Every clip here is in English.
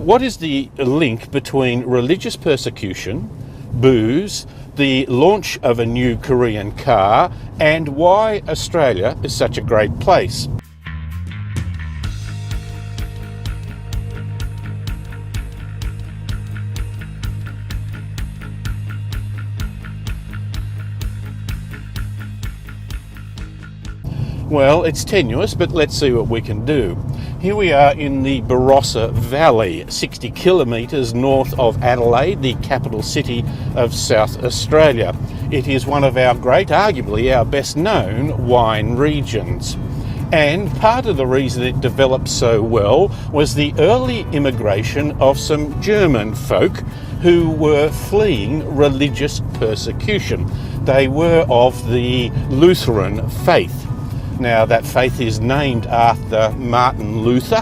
What is the link between religious persecution, booze, the launch of a new Korean car, and why Australia is such a great place? Well, it's tenuous, but let's see what we can do. Here we are in the Barossa Valley, 60 kilometres north of Adelaide, the capital city of South Australia. It is one of our great, arguably our best known wine regions. And part of the reason it developed so well was the early immigration of some German folk who were fleeing religious persecution. They were of the Lutheran faith. Now, that faith is named after Martin Luther,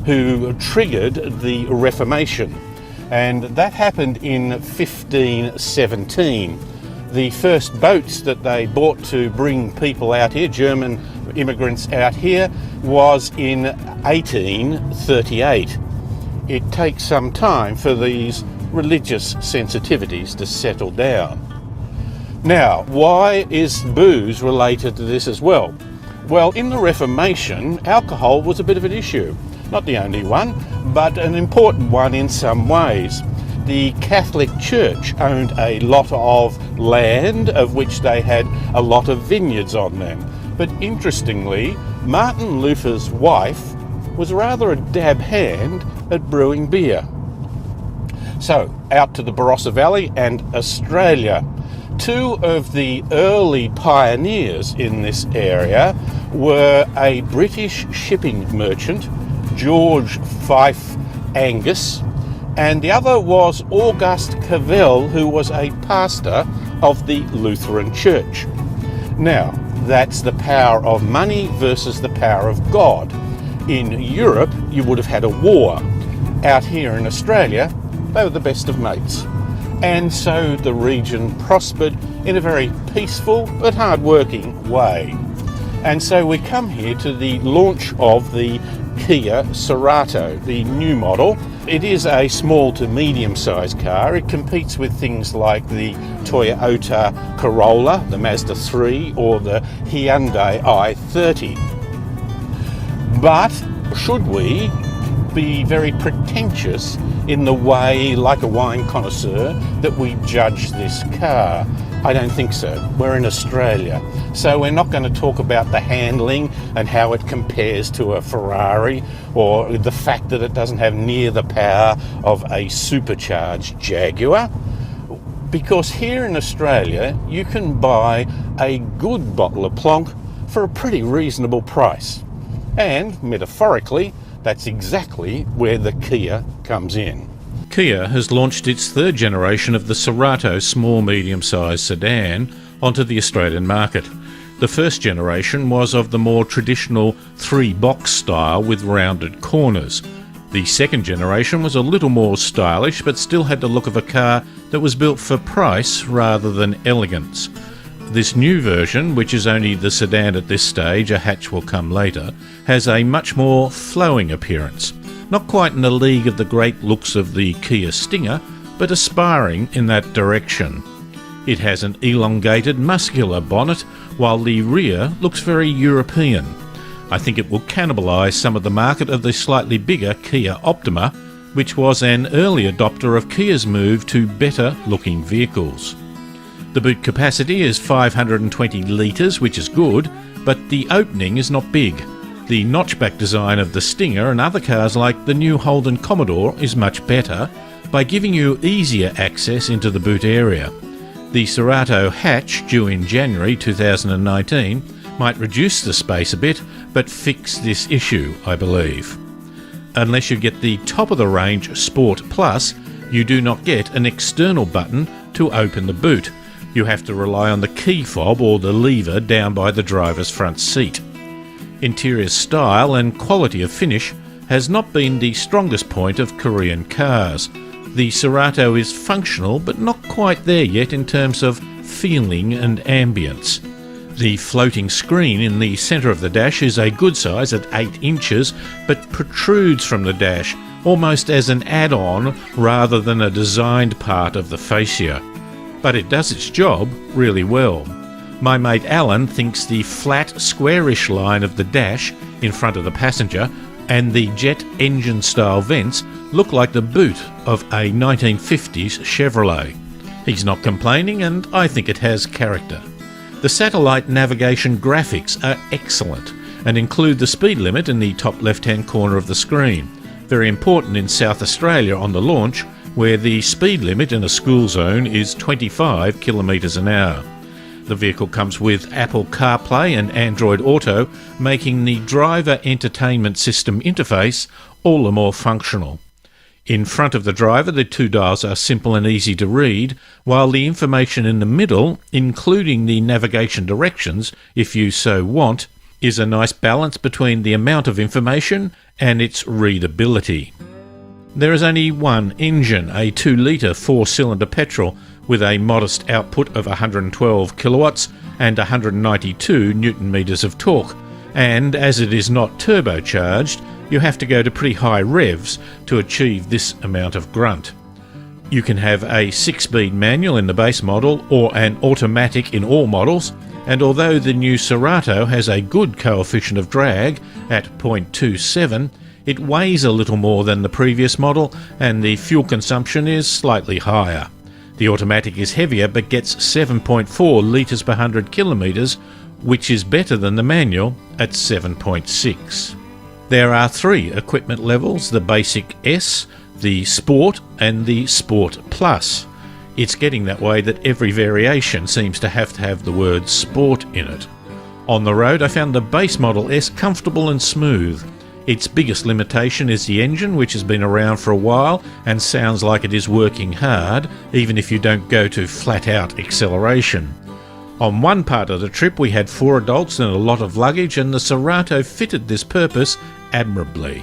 who triggered the Reformation, and that happened in 1517. The first boats that they bought to bring people out here, German immigrants out here, was in 1838. It takes some time for these religious sensitivities to settle down. Now, why is booze related to this as well? Well, in the Reformation, alcohol was a bit of an issue. Not the only one, but an important one in some ways. The Catholic Church owned a lot of land, of which they had a lot of vineyards on them. But interestingly, Martin Luther's wife was rather a dab hand at brewing beer. So, out to the Barossa Valley and Australia. Two of the early pioneers in this area were a British shipping merchant, George Fife Angus, and the other was August Cavell, who was a pastor of the Lutheran Church. Now, that's the power of money versus the power of God. In Europe, you would have had a war. Out here in Australia, they were the best of mates. And so the region prospered in a very peaceful but hard-working way. And so we come here to the launch of the Kia Cerato, the new model. It is a small to medium-sized car. It competes with things like the Toyota Corolla, the Mazda 3, or the Hyundai i30. But should we be very pretentious in the way, like a wine connoisseur, that we judge this car? I don't think so. We're in Australia, so we're not going to talk about the handling and how it compares to a Ferrari, or the fact that it doesn't have near the power of a supercharged Jaguar, because here in Australia you can buy a good bottle of plonk for a pretty reasonable price. And metaphorically, that's exactly where the Kia comes in. Kia has launched its third generation of the Cerato small medium-sized sedan onto the Australian market. The first generation was of the more traditional three-box style with rounded corners. The second generation was a little more stylish, but still had the look of a car that was built for price rather than elegance. This new version, which is only the sedan at this stage, a hatch will come later, has a much more flowing appearance. Not quite in the league of the great looks of the Kia Stinger, but aspiring in that direction. It has an elongated, muscular bonnet, while the rear looks very European. I think it will cannibalise some of the market of the slightly bigger Kia Optima, which was an early adopter of Kia's move to better-looking vehicles. The boot capacity is 520 litres, which is good, but the opening is not big. The notchback design of the Stinger and other cars like the new Holden Commodore is much better by giving you easier access into the boot area. The Cerato hatch, due in January 2019, might reduce the space a bit, but fix this issue, I believe. Unless you get the top-of-the-range Sport Plus, you do not get an external button to open the boot. You have to rely on the key fob or the lever down by the driver's front seat. Interior style and quality of finish has not been the strongest point of Korean cars. The Cerato is functional, but not quite there yet in terms of feeling and ambience. The floating screen in the centre of the dash is a good size at 8 inches, but protrudes from the dash, almost as an add-on rather than a designed part of the fascia. But it does its job really well. My mate Alan thinks the flat, squarish line of the dash in front of the passenger and the jet engine-style vents look like the boot of a 1950s Chevrolet. He's not complaining, and I think it has character. The satellite navigation graphics are excellent and include the speed limit in the top left-hand corner of the screen. Very important in South Australia on the Launch, where the speed limit in a school zone is 25 kilometres an hour. The vehicle comes with Apple CarPlay and Android Auto, making the driver entertainment system interface all the more functional. In front of the driver, the two dials are simple and easy to read, while the information in the middle, including the navigation directions, if you so want, is a nice balance between the amount of information and its readability. There is only one engine, a 2-litre 4-cylinder petrol with a modest output of 112 kilowatts and 192 newton metres of torque, and as it is not turbocharged, you have to go to pretty high revs to achieve this amount of grunt. You can have a 6-speed manual in the base model or an automatic in all models, and although the new Cerato has a good coefficient of drag at 0.27, it weighs a little more than the previous model and the fuel consumption is slightly higher. The automatic is heavier but gets 7.4 litres per 100 kilometres, which is better than the manual at 7.6. There are 3 equipment levels, the Basic S, the Sport and the Sport Plus. It's getting that way that every variation seems to have the word Sport in it. On the road I found the base model S comfortable and smooth. Its biggest limitation is the engine, which has been around for a while and sounds like it is working hard, even if you don't go to flat-out acceleration. On one part of the trip we had 4 adults and a lot of luggage, and the Cerato fitted this purpose admirably.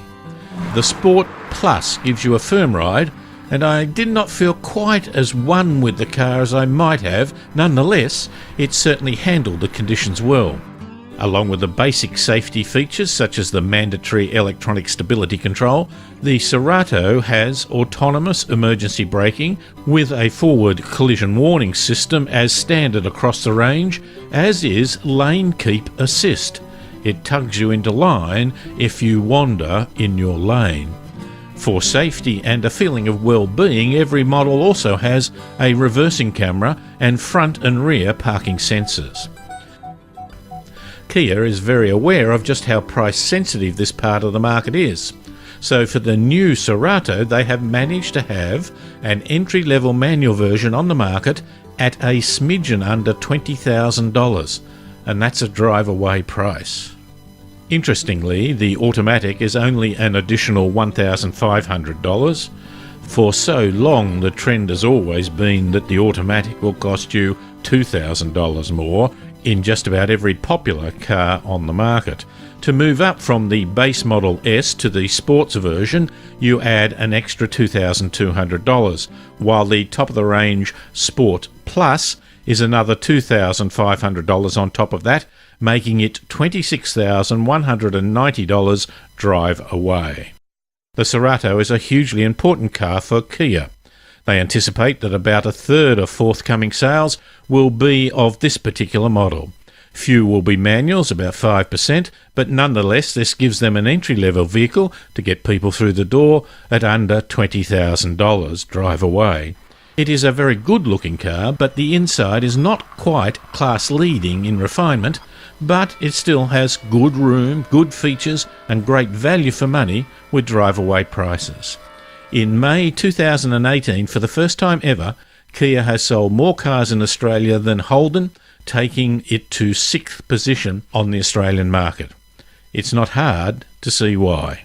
The Sport Plus gives you a firm ride, and I did not feel quite as one with the car as I might have. Nonetheless, it certainly handled the conditions well. Along with the basic safety features such as the mandatory electronic stability control, the Cerato has autonomous emergency braking with a forward collision warning system as standard across the range, as is lane keep assist. It tugs you into line if you wander in your lane. For safety and a feeling of well-being, every model also has a reversing camera and front and rear parking sensors. Kia is very aware of just how price-sensitive this part of the market is. So for the new Cerato, they have managed to have an entry-level manual version on the market at a smidgen under $20,000, and that's a drive-away price. Interestingly, the automatic is only an additional $1,500. For so long, the trend has always been that the automatic will cost you $2,000 more in just about every popular car on the market. To move up from the base model S to the sports version, you add an extra $2,200, while the top-of-the-range Sport Plus is another $2,500 on top of that, making it $26,190 drive away. The Cerato is a hugely important car for Kia. They anticipate that about a third of forthcoming sales will be of this particular model. Few will be manuals, about 5%, but nonetheless this gives them an entry-level vehicle to get people through the door at under $20,000 drive away. It is a very good-looking car, but the inside is not quite class-leading in refinement, but it still has good room, good features and great value for money with drive-away prices. In May 2018, for the first time ever, Kia has sold more cars in Australia than Holden, taking it to 6th position on the Australian market. It's not hard to see why.